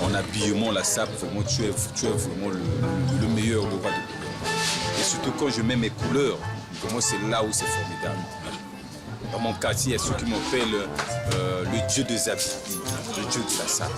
En habillement, la sape, vraiment, tu es vraiment le meilleur, le roi de couleurs. Et surtout quand je mets mes couleurs, vraiment c'est là où c'est formidable. Dans mon quartier, il y a ceux qui m'appellent le dieu des habits, le dieu de la sape.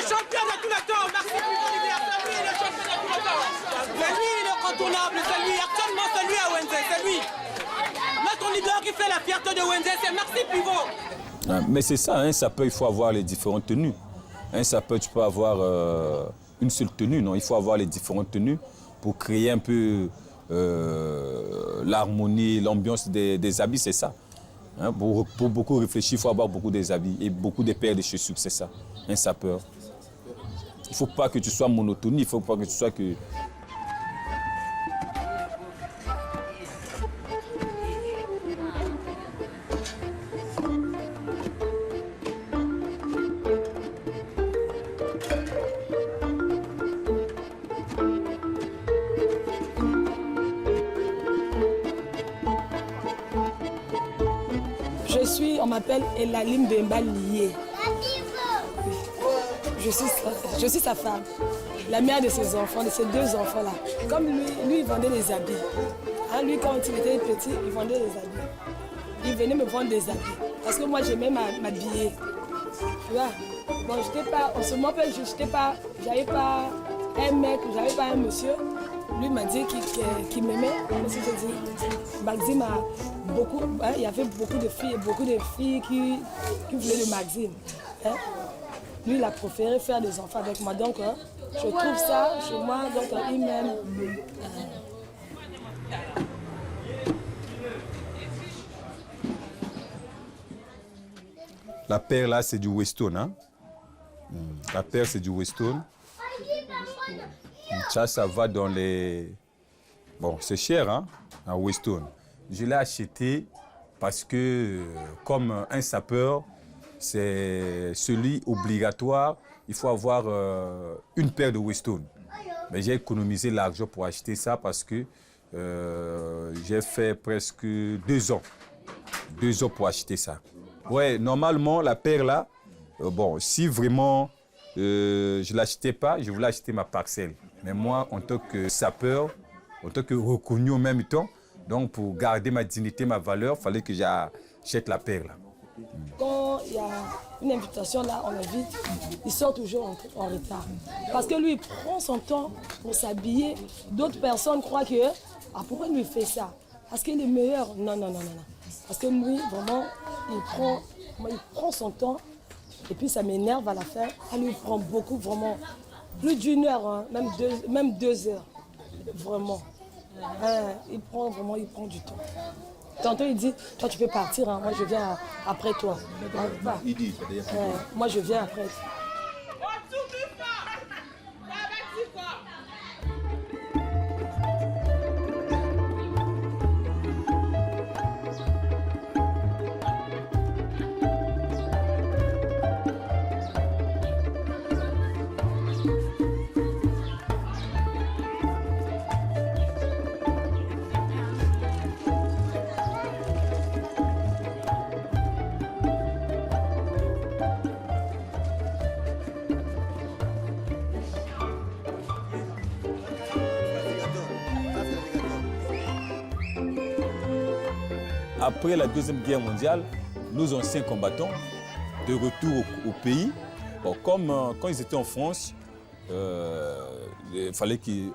Champion de tout le temps, merci pour c'est lui le champion de tout le temps. C'est lui l'incontournable, c'est lui, actuellement c'est lui à Wenzé, c'est lui. Notre leader qui fait la fierté de Wenzé, c'est Maxi Pivot. Mais c'est ça, un sapeur, il faut avoir les différentes tenues. Un sapeur, tu peux avoir une seule tenue, non, il faut avoir les différentes tenues pour créer un peu l'harmonie, l'ambiance des habits, c'est ça. Hein, pour beaucoup réfléchir, il faut avoir beaucoup des habits et beaucoup de paires de chaussures, c'est ça, un sapeur. Il ne faut pas que tu sois monotone, il ne faut pas que tu sois que... On m'appelle Elalim Bemba Lié. Je suis sa femme, la mère de ses enfants, de ses deux enfants-là. Comme lui, il vendait des habits. Hein, lui, quand il était petit, il vendait des habits. Il venait me vendre des habits. Parce que moi, j'aimais m'habiller. Tu vois? Bon, j'étais pas, en ce moment, j'avais pas un mec, j'avais pas un monsieur. Lui m'a dit qu'il m'aimait. Comme si je dis, Maxime a beaucoup, hein, il y avait beaucoup de filles qui voulaient de Maxime. Hein. Lui, il a préféré faire des enfants avec moi. Donc, hein, je trouve ça chez moi, donc il m'aime. La paire là, c'est du Weston. Hein? La paire, c'est du Weston. Ça va dans les... Bon, c'est cher, hein, un Weston. Je l'ai acheté parce que, comme un sapeur, c'est celui obligatoire. Il faut avoir une paire de Weston. Mais j'ai économisé l'argent pour acheter ça parce que j'ai fait presque 2 ans. 2 ans pour acheter ça. Ouais, normalement, la paire là, bon, si vraiment je ne l'achetais pas, je voulais acheter ma parcelle. Mais moi, en tant que sapeur, en tant que reconnu en même temps, donc pour garder ma dignité, ma valeur, il fallait que j'achète la paire là. Quand il y a une invitation là, on l'invite, il sort toujours en retard. Parce que lui, il prend son temps pour s'habiller. D'autres personnes croient que, ah, pourquoi lui fait ça? Parce qu'il est meilleur. Non, non, non, non, non. Parce que lui, vraiment, il prend son temps. Et puis ça m'énerve à la fin. Elle lui prend beaucoup, vraiment, plus d'1 heure, hein, même 2 heures. Vraiment. Il prend du temps. Tantôt il dit, toi tu peux partir, hein, moi je viens après toi. Il dit, moi je viens après. Après la Deuxième Guerre mondiale, nos anciens combattants, de retour au pays, bon, comme quand ils étaient en France, il fallait qu'ils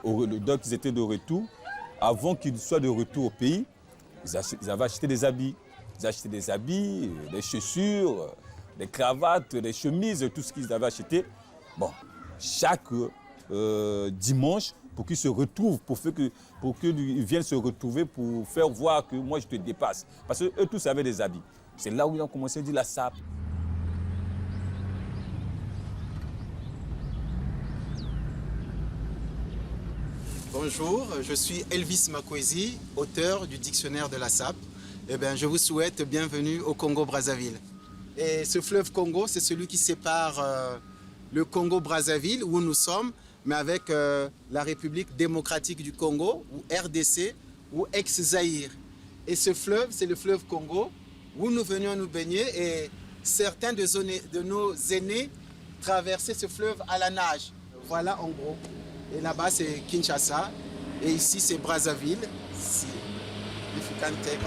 étaient de retour. Avant qu'ils soient de retour au pays, ils avaient acheté des habits. Ils achetaient des habits, des chaussures, des cravates, des chemises, tout ce qu'ils avaient acheté. Bon, chaque dimanche pour qu'ils se retrouvent, pour qu'ils viennent se retrouver pour faire voir que moi je te dépasse. Parce qu'eux tous avaient des habits. C'est là où ils ont commencé à dire la sape. Bonjour, je suis Elvis Makwezi, auteur du dictionnaire de la sape. Eh bien, je vous souhaite bienvenue au Congo-Brazzaville. Et ce fleuve Congo, c'est celui qui sépare le Congo-Brazzaville, où nous sommes, mais avec la République démocratique du Congo, ou RDC, ou ex-Zaïre. Et ce fleuve, c'est le fleuve Congo, où nous venions nous baigner, et certains de nos aînés traversaient ce fleuve à la nage. Voilà en gros. Et là-bas, c'est Kinshasa. Et ici, c'est Brazzaville. If you can take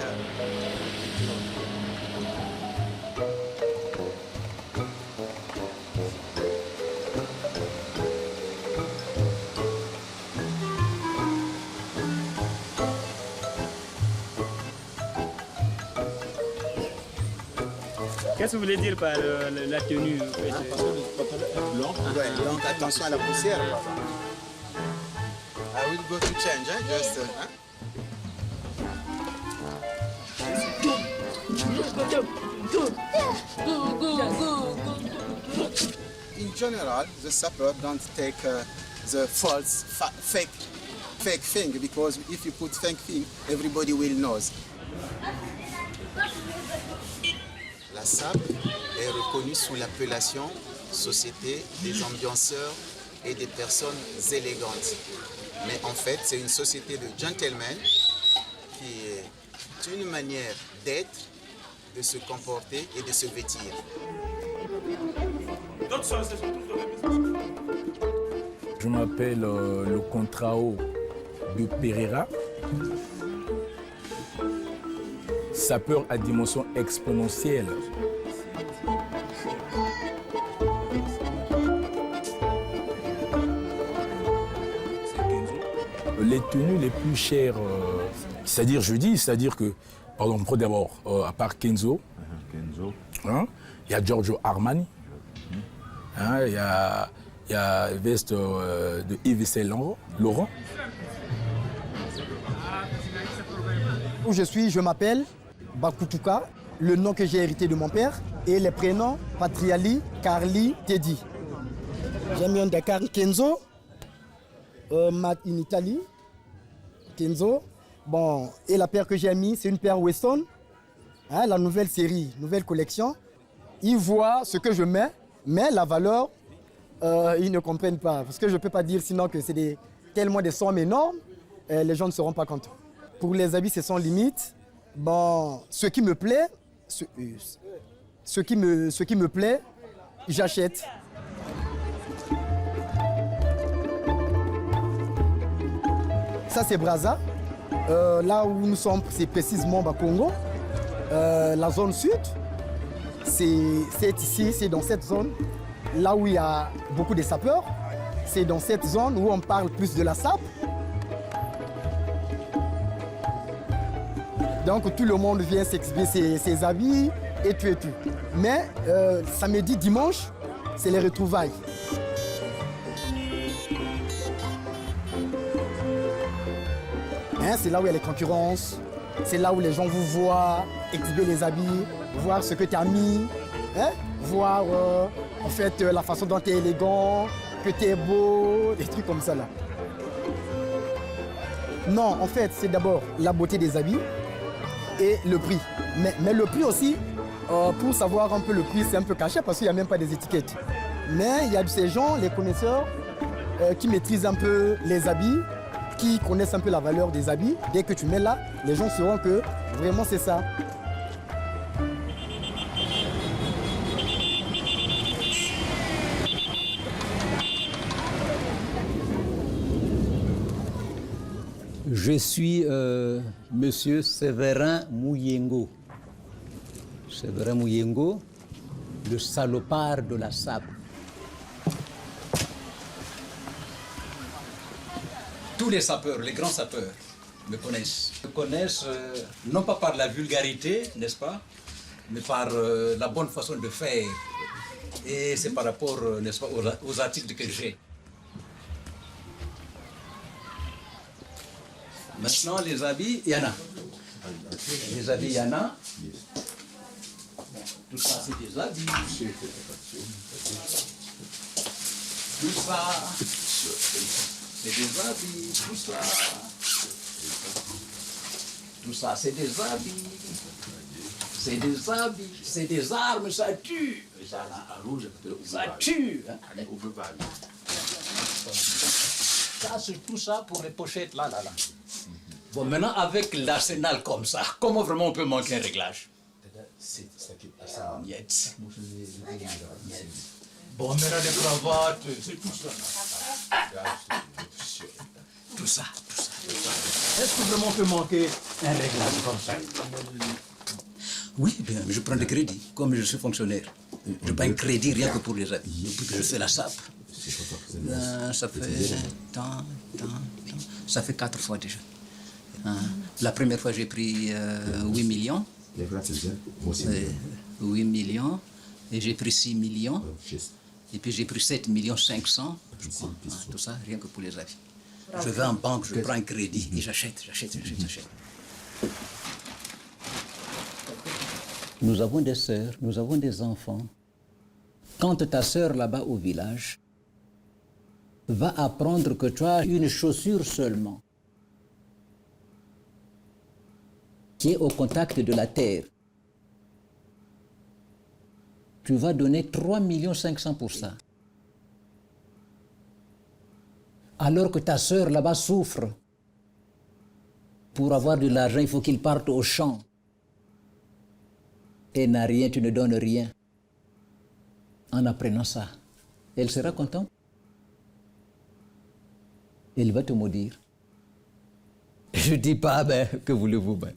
Qu'est-ce que vous voulez dire par la tenue? Parce que le pantalon est blanc. Ouais, donc attention à la poussière. I will go to change, hein? Just, In general, the sapper don't take the false, fake thing, because if you put fake thing, everybody will know. La SAP est reconnue sous l'appellation Société des ambianceurs et des personnes élégantes. Mais en fait, c'est une société de gentlemen qui est une manière d'être, de se comporter et de se vêtir. Je m'appelle le Contrao de Pereira, sapeur à dimension exponentielle. Les tenues les plus chères, c'est-à-dire que, pardon, on prend d'abord, à part Kenzo, hein, il y a Giorgio Armani, hein, il y a veste de Yves Saint Laurent. Où je suis, je m'appelle Bakutuka, le nom que j'ai hérité de mon père, et les prénoms Patriali, Carly, Teddy. J'ai mis un Dakar Kenzo, Mat in Italie, Kenzo. Bon, et la paire que j'ai mis, c'est une paire Weston, hein, la nouvelle série, nouvelle collection. Ils voient ce que je mets, mais la valeur, ils ne comprennent pas. Parce que je ne peux pas dire sinon que c'est tellement des sommes énormes, les gens ne seront pas contents. Pour les habits, c'est sans limite. Bon, ce qui me plaît, ce qui me plaît, j'achète. Ça, c'est Brazza. Là où nous sommes, c'est précisément Congo. La zone sud, c'est ici, c'est dans cette zone. Là où il y a beaucoup de sapeurs, c'est dans cette zone où on parle plus de la sape. Donc tout le monde vient s'exhiber ses habits et tout et tout. Mais samedi, dimanche, c'est les retrouvailles. Hein, c'est là où il y a les concurrences, c'est là où les gens vous voient exhiber les habits, voir ce que tu as mis, hein, voir en fait la façon dont tu es élégant, que tu es beau, des trucs comme ça là. Non, en fait, c'est d'abord la beauté des habits et le prix. Mais le prix aussi, pour savoir un peu le prix, c'est un peu caché parce qu'il n'y a même pas des étiquettes. Mais il y a de ces gens, les connaisseurs, qui maîtrisent un peu les habits, qui connaissent un peu la valeur des habits. Dès que tu mets là, les gens sauront que vraiment c'est ça. Je suis Monsieur Séverin Mouyengo. Séverin Mouyengo, le salopard de la sape. Tous les sapeurs, les grands sapeurs, me connaissent. Me connaissent non pas par la vulgarité, n'est-ce pas, mais par la bonne façon de faire. Et c'est par rapport, n'est-ce pas, aux articles que j'ai. Maintenant, les habits, il y en a. Les habits, il y en a. Tout ça, c'est des habits. Tout ça, c'est des habits. Tout ça. Tout ça, c'est des habits. C'est des habits. C'est des armes, ça tue. Ça tue. Hein? Ça, c'est tout ça pour les pochettes, là. Bon, maintenant, avec l'arsenal comme ça, comment vraiment on peut manquer un réglage? Niet. Bon, maintenant, les cravates, c'est tout ça. Tout ça. Est-ce que vraiment on peut manquer un réglage comme ça? Oui, bien, je prends des crédits, comme je suis fonctionnaire. Je prends un crédit rien que pour les habits. Depuis que je fais la SAP. Ça fait ça fait 4 fois déjà. La première fois, j'ai pris 8 millions. 8 millions. Et j'ai pris 6 millions. Et puis j'ai pris 7 millions 500. Je crois. Tout ça, rien que pour les avis. Je vais en banque, je prends un crédit et j'achète. Nous avons des sœurs, nous avons des enfants. Quand ta sœur là-bas au village va apprendre que tu as une chaussure seulement qui est au contact de la terre, tu vas donner 3 500 000 pour ça. Alors que ta sœur là-bas souffre. Pour avoir de l'argent, il faut qu'il parte au champ. Et n'a rien, tu ne donnes rien. En apprenant ça, elle sera contente. Elle va te maudire. Je ne dis pas, ben, que voulez-vous, ben.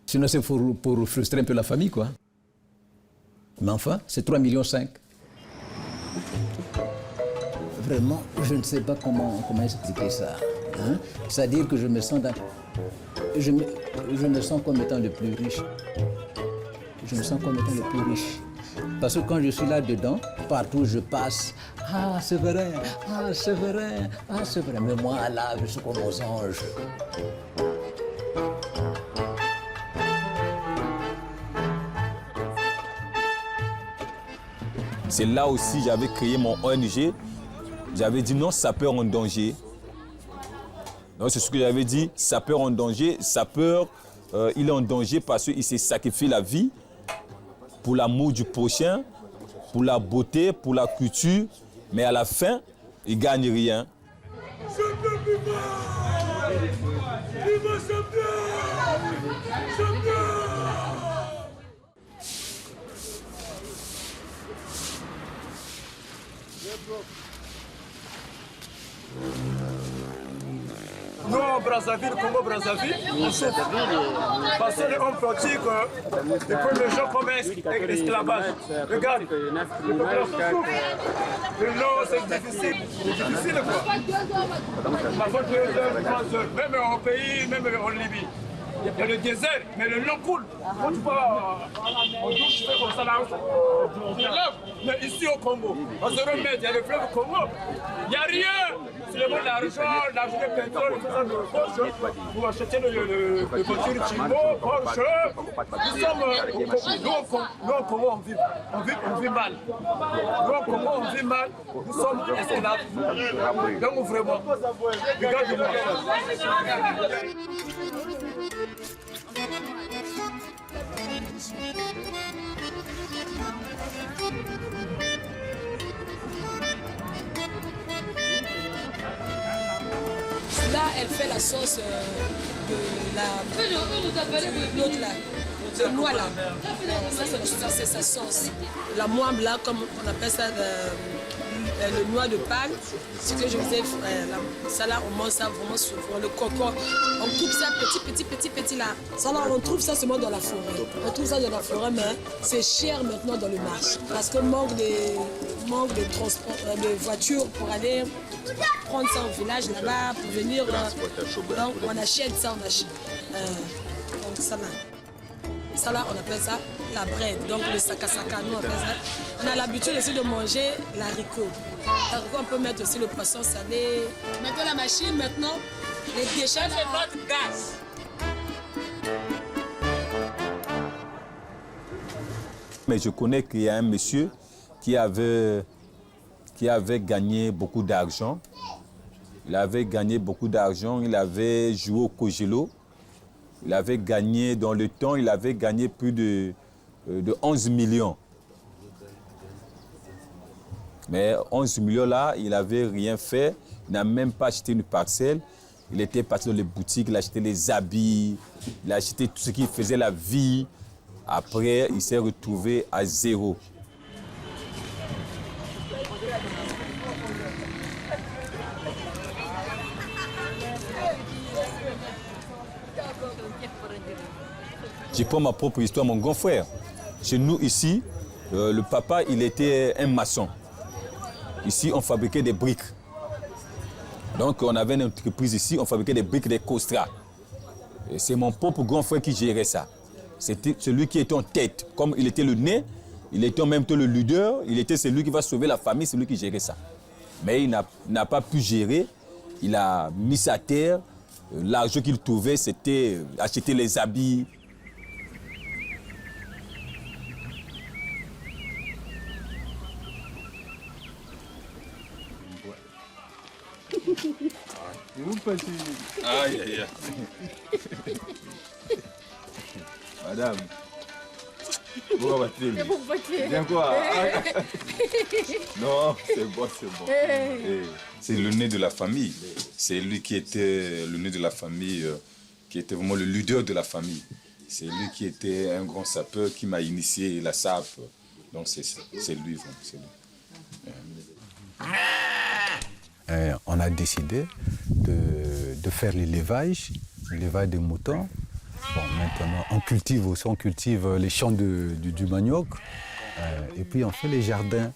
Sinon, c'est pour frustrer un peu la famille, quoi. Mais enfin, c'est 3,5 millions. Vraiment, je ne sais pas comment expliquer ça. Hein? C'est-à-dire que je me sens je me sens comme étant le plus riche. Je me sens comme étant le plus riche. Parce que quand je suis là-dedans, partout où je passe, ah, c'est vrai, ah, c'est vrai, ah, c'est vrai. Mais moi, là, je suis comme aux anges. C'est là aussi j'avais créé mon ONG. J'avais dit non, sapeur en danger. Donc c'est ce que j'avais dit, sapeur en danger. Sapeur, il est en danger parce qu'il s'est sacrifié la vie pour l'amour du prochain, pour la beauté, pour la culture. Mais à la fin, il ne gagne rien. Nous, en Brazzaville, Congo-Brazzaville, on souffre. Parce qu'on pratique les premiers gens comme esclavage. Regarde, les populations souffrent. Non, c'est difficile. C'est difficile, quoi. Parfois, 2 heures, 3 heures, même en pays, même en Libye. Il y a le désert, mais le long coule. Quand tu vas en douche, tu fais comme ça là, on lève. Mais ici au Congo, à 0 mètres, il y a le fleuve Congo. Il n'y a rien. C'est le l'argent, l'argent de pétrole, tout ça, de Porsche. Vous achetez le voiture Chimbo, Porsche. Nous au Congo, on vit mal. Nous au Congo, on vit mal. Nous sommes esclaves. Donc vraiment, regardez-moi. Là, elle fait la sauce de l'autre là, de noix là. Ça, c'est sa sauce. La moine là, comme on appelle ça, le noix de palme. Ce que je faisais, ça là, on mange ça vraiment souvent. Le coco, on coupe ça petit là. Ça là, on trouve ça seulement dans la forêt. On trouve ça dans la forêt, mais c'est cher maintenant dans le marché. Parce que manque de transport, de voitures pour aller prendre ça au village là-bas, pour venir. Donc on achète ça, donc ça là, on appelle ça la bread, donc le sakasaka, nous on appelle ça. On a l'habitude aussi de manger l'haricot. L'haricot, on peut mettre aussi le poisson salé. Mettez la machine maintenant, les déchets. C'est notre gaz. Mais je connais qu'il y a un monsieur qui avait gagné beaucoup d'argent. Il avait gagné beaucoup d'argent, il avait joué au Kojelo. Il avait gagné, dans le temps, il avait gagné plus de 11 millions. Mais 11 millions là, il n'avait rien fait. Il n'a même pas acheté une parcelle. Il était parti dans les boutiques, il a acheté les habits, il a acheté tout ce qui faisait la vie. Après, il s'est retrouvé à zéro. Je prends ma propre histoire, mon grand frère. Chez nous, ici, le papa, il était un maçon. Ici, on fabriquait des briques. Donc, on avait une entreprise ici, on fabriquait des briques, des costras. Et c'est mon propre grand frère qui gérait ça. C'était celui qui était en tête. Comme il était le nez, il était en même temps le leader, il était celui qui va sauver la famille, c'est lui qui gérait ça. Mais il n'a pas pu gérer. Il a mis ça à terre. L'argent qu'il trouvait, c'était acheter les habits. Aïe, aïe, aïe. Madame. Bien quoi? Non, c'est bon, c'est bon. C'est le nez de la famille. C'est lui qui était le nez de la famille, qui était vraiment le leader de la famille. C'est lui qui était un grand sapeur qui m'a initié la SAP. Donc c'est lui, vraiment, c'est lui. On a décidé de faire l'élevage des moutons. Bon, maintenant, on cultive les champs du manioc et puis on fait les jardins.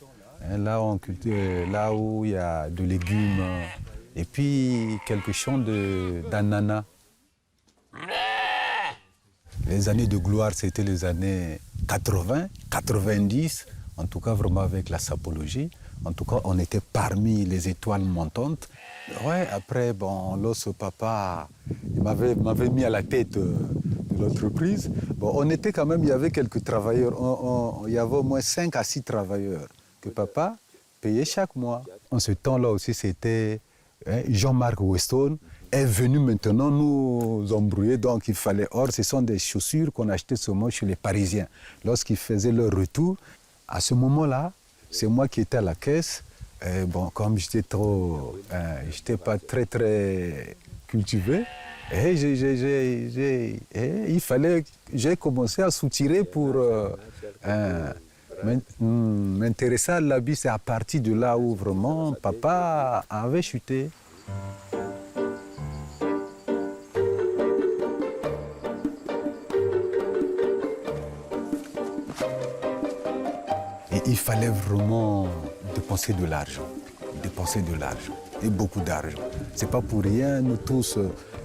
Là, on cultive, là où il y a de légumes et puis quelques champs d'ananas. Les années de gloire, c'était les années 80, 90, en tout cas vraiment avec la sapologie. En tout cas, on était parmi les étoiles montantes. Ouais, après, bon, lorsque papa m'avait mis à la tête de l'entreprise, bon, on était quand même, il y avait quelques travailleurs. Il y avait au moins 5 à 6 travailleurs que papa payait chaque mois. En ce temps-là aussi, c'était Jean-Marc Weston est venu maintenant nous embrouiller. Donc, il fallait... Or, ce sont des chaussures qu'on achetait seulement chez les Parisiens. Lorsqu'ils faisaient leur retour, à ce moment-là, c'est moi qui étais à la caisse. Et bon, comme j'étais pas très cultivé, et j'ai commencé à soutirer pour m'intéresser à l'habit. C'est à partir de là où vraiment papa avait chuté. Et il fallait vraiment dépenser de l'argent, et beaucoup d'argent. C'est pas pour rien, nous tous,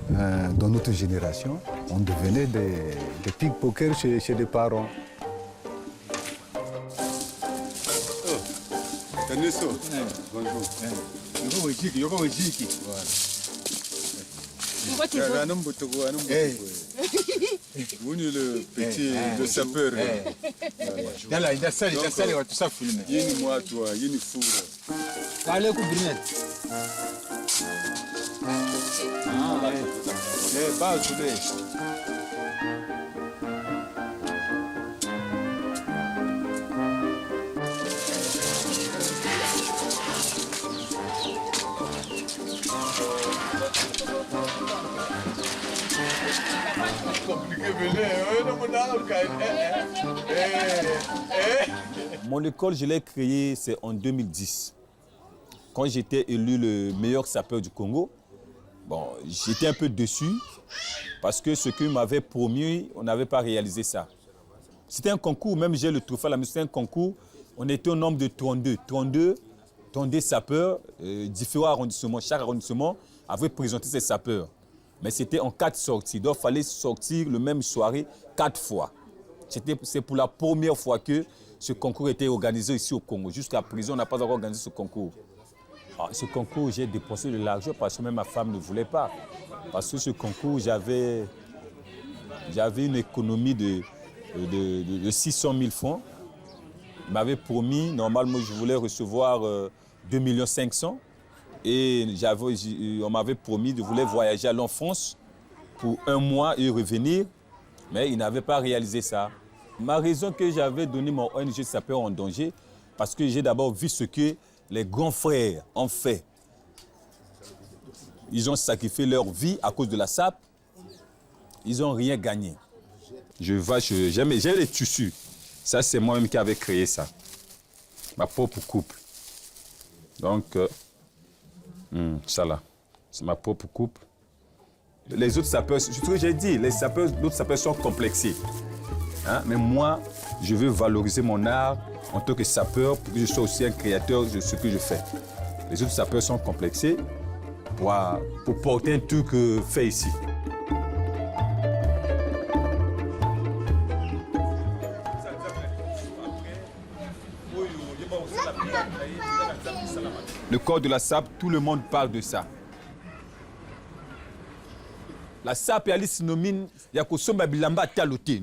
dans notre génération, on devenait des pickpockets chez les parents. Bonjour. Vous êtes le petit, le sapeur. Moi, toi, il four. Mon école, je l'ai créée, c'est en 2010. Quand j'étais élu le meilleur sapeur du Congo, bon, j'étais un peu déçu parce que ce qu'ils m'avaient promis, on n'avait pas réalisé ça. C'était un concours, même j'ai le trophée, mais c'était un concours. On était au nombre de 32 sapeurs, différents arrondissements. Chaque arrondissement avait présenté ses sapeurs. Mais c'était en 4 sorties. Donc, il fallait sortir le même soirée 4 fois. C'est pour la première fois que ce concours était organisé ici au Congo. Jusqu'à présent, on n'a pas encore organisé ce concours. Ce concours, j'ai dépensé de l'argent parce que même ma femme ne voulait pas. Parce que ce concours, j'avais une économie de 600 000 francs. Il m'avait promis, normalement, je voulais recevoir 2 500 000. Et on m'avait promis de vouloir voyager à l'enfance pour 1 mois et revenir. Mais il n'avait pas réalisé ça. Ma raison que j'avais donné mon ONG Sapeurs en danger, parce que j'ai d'abord vu ce que les grands frères ont fait. Ils ont sacrifié leur vie à cause de la SAP. Ils n'ont rien gagné. J'ai les tissus. Ça, c'est moi-même qui avais créé ça. Ma propre couple. Donc, ça là, c'est ma propre couple. Les autres sapeurs, c'est ce que j'ai dit, d'autres sapeurs sont complexés. Hein? Mais moi, je veux valoriser mon art en tant que sapeur pour que je sois aussi un créateur de ce que je fais. Les autres sapeurs sont complexés pour porter un truc fait ici. Le corps de la SAP, tout le monde parle de ça. La SAP est synonyme,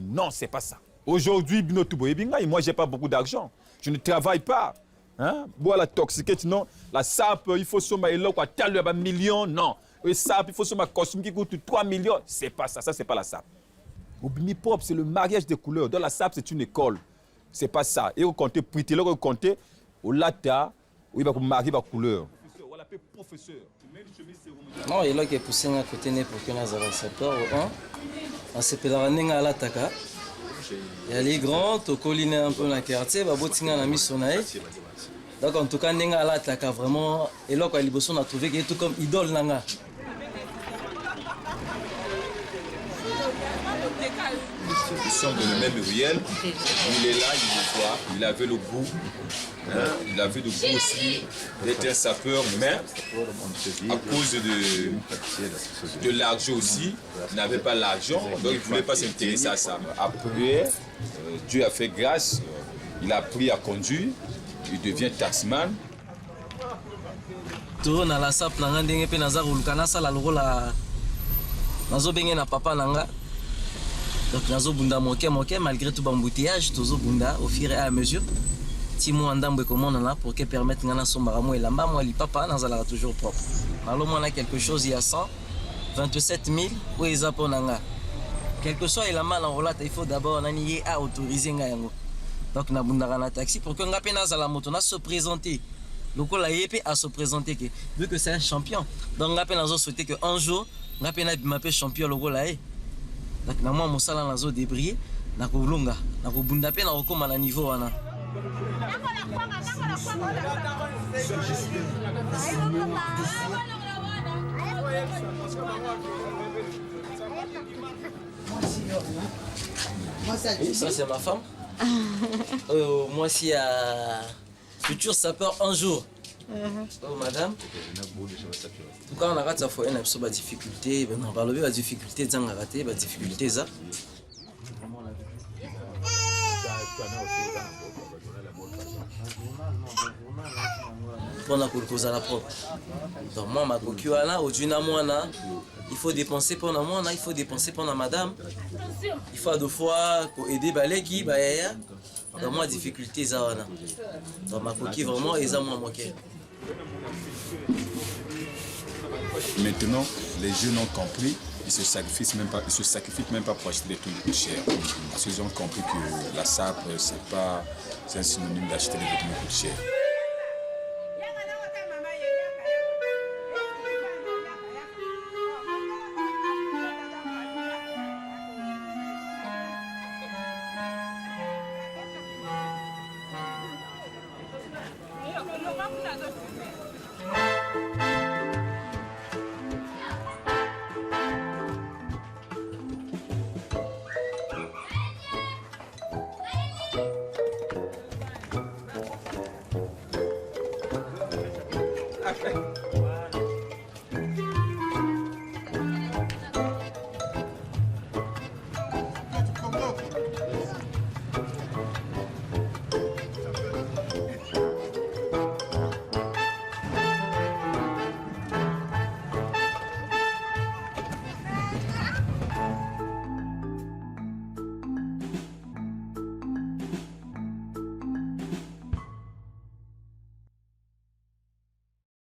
non, c'est pas ça. Aujourd'hui, moi, j'ai pas beaucoup d'argent. Je ne travaille pas. Hein? La toxiquette, non. La SAP, il faut un million, non. La SAP, il faut un costume qui coûte 3 millions. C'est pas ça, ça, c'est pas la SAP. Obimi Pop, c'est le mariage des couleurs. Dans la SAP, c'est une école. C'est pas ça. Et vous comptez, vous comptez, au lata, où il va marier la couleur. Non, il a qui est poussé à côté pour que nous avons sapeur. On s'est fait la renée à l'attaque. Il y a les grands, au colline un peu dans le quartier, il y a un ami son aïe. Donc en tout cas, nous avons l'attaque vraiment. Et là, quand il a trouvé qu'il est tout comme idole. Nous sommes dans le même ruelle. Il est là, il le voit. Il avait le goût. Hein? Il avait le goût aussi d'être un sapeur, mais à cause de l'argent aussi, il n'avait pas l'argent, donc il ne voulait pas s'intéresser à ça. Après, Dieu a fait grâce, il a appris à conduire, il devient taximan. Tout na la SAP nanga ndenge pe naza kolukana sala lokola nazobenge na papa nanga. Donc nazobunda moke malgré tout l'embouteillage, tozobunda au fur et à mesure. Timo andambe comment on a pour que permettre ngana sombaramo et lamba moi li papa nazala toujours propre. Alors moi on a quelque chose il y a 127 000 ou ezapo nanga. Quel que soit la mal en relate, il faut d'abord nani à autoriser ngayango. Donc na bunda na taxi pour que ngape nazala moto na se présenter. Donc la yep à se présenter que vu que c'est un champion. Donc ngape nazo souhaiter que un jour ngape na m'appelle champion logo là. Donc na moi mosala nazo débrier na kolonga na kobunda pe na kokoma na niveau wana. Oui, ça c'est ma femme. Moi aussi futur sapeur un jour. Oh madame. En tout cas on a raté ça faut une absolue difficulté, on va lever la difficulté d'en rater, la difficulté ça. Pour la kozala propre. Donc moi ma kokiwana ojuna mwana, il faut dépenser pour la mwana, il faut dépenser pour la madame. Il faut deux fois pour aider baleki bayaya. Donc moi difficulté ça wana. Donc ma coquille vraiment eza moi moqué. Maintenant, les jeunes ont compris, ils se sacrifient même pas pour acheter des trucs plus chers. Parce qu'ils ont compris que la SAP, c'est un synonyme d'acheter des vêtements plus chers. Thank you.